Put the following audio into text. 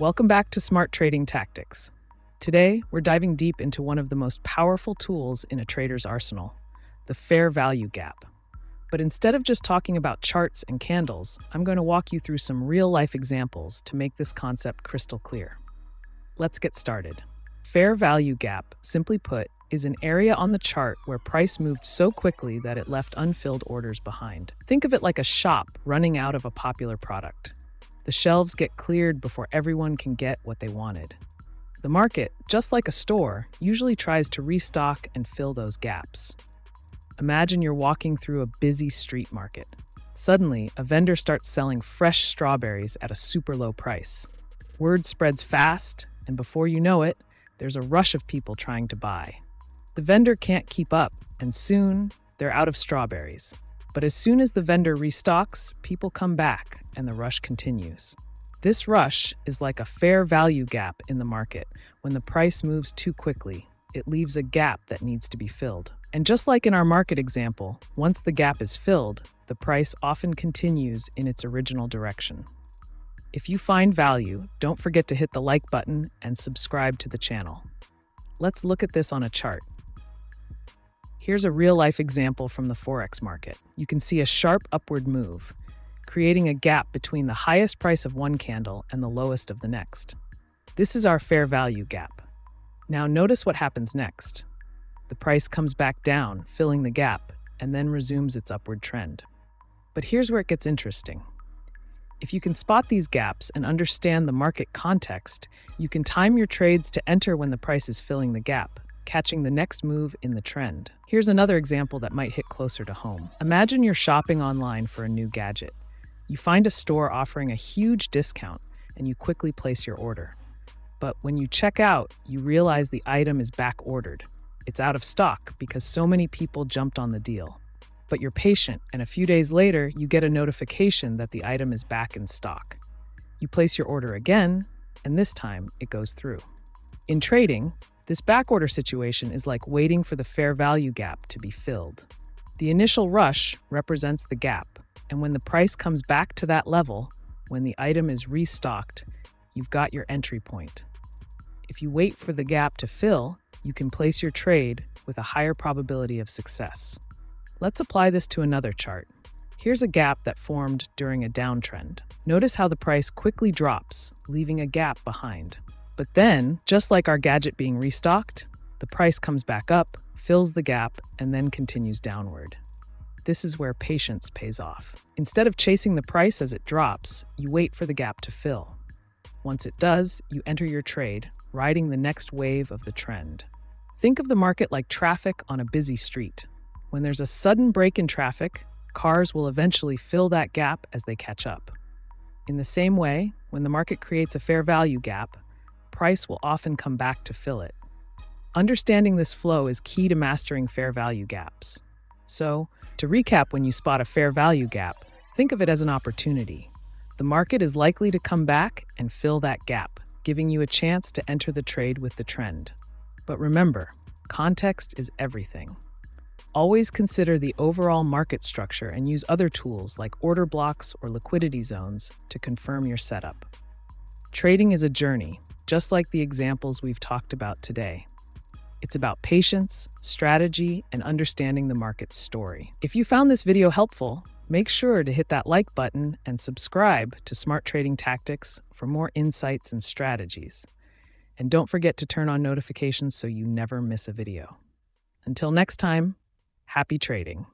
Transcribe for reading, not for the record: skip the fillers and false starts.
Welcome back to Smart Trading Tactics. Today, we're diving deep into one of the most powerful tools in a trader's arsenal, the fair value gap. But instead of just talking about charts and candles, I'm going to walk you through some real-life examples to make this concept crystal clear. Let's get started. Fair value gap, simply put, is an area on the chart where price moved so quickly that it left unfilled orders behind. Think of it like a shop running out of a popular product. The shelves get cleared before everyone can get what they wanted. The market, just like a store, usually tries to restock and fill those gaps. Imagine you're walking through a busy street market. Suddenly, a vendor starts selling fresh strawberries at a super low price. Word spreads fast, and before you know it, there's a rush of people trying to buy. The vendor can't keep up, and soon, they're out of strawberries. But as soon as the vendor restocks, people come back, and the rush continues. This rush is like a fair value gap in the market. When the price moves too quickly, it leaves a gap that needs to be filled. And just like in our market example, once the gap is filled, the price often continues in its original direction. If you find value, don't forget to hit the like button and subscribe to the channel. Let's look at this on a chart. Here's a real-life example from the Forex market. You can see a sharp upward move, creating a gap between the highest price of one candle and the lowest of the next. This is our fair value gap. Now notice what happens next. The price comes back down, filling the gap, and then resumes its upward trend. But here's where it gets interesting. If you can spot these gaps and understand the market context, you can time your trades to enter when the price is filling the gap, catching the next move in the trend. Here's another example that might hit closer to home. Imagine you're shopping online for a new gadget. You find a store offering a huge discount, and you quickly place your order. But when you check out, you realize the item is back ordered. It's out of stock because so many people jumped on the deal. But you're patient, and a few days later, you get a notification that the item is back in stock. You place your order again, and this time it goes through. In trading, this backorder situation is like waiting for the fair value gap to be filled. The initial rush represents the gap, and when the price comes back to that level, when the item is restocked, you've got your entry point. If you wait for the gap to fill, you can place your trade with a higher probability of success. Let's apply this to another chart. Here's a gap that formed during a downtrend. Notice how the price quickly drops, leaving a gap behind. But then, just like our gadget being restocked, the price comes back up, fills the gap, and then continues downward. This is where patience pays off. Instead of chasing the price as it drops, you wait for the gap to fill. Once it does, you enter your trade, riding the next wave of the trend. Think of the market like traffic on a busy street. When there's a sudden break in traffic, cars will eventually fill that gap as they catch up. In the same way, when the market creates a fair value gap, price will often come back to fill it. Understanding this flow is key to mastering fair value gaps. So, to recap, when you spot a fair value gap, think of it as an opportunity. The market is likely to come back and fill that gap, giving you a chance to enter the trade with the trend. But remember, context is everything. Always consider the overall market structure and use other tools like order blocks or liquidity zones to confirm your setup. Trading is a journey, just like the examples we've talked about today. It's about patience, strategy, and understanding the market's story. If you found this video helpful, make sure to hit that like button and subscribe to Smart Trading Tactics for more insights and strategies. And don't forget to turn on notifications so you never miss a video. Until next time, happy trading.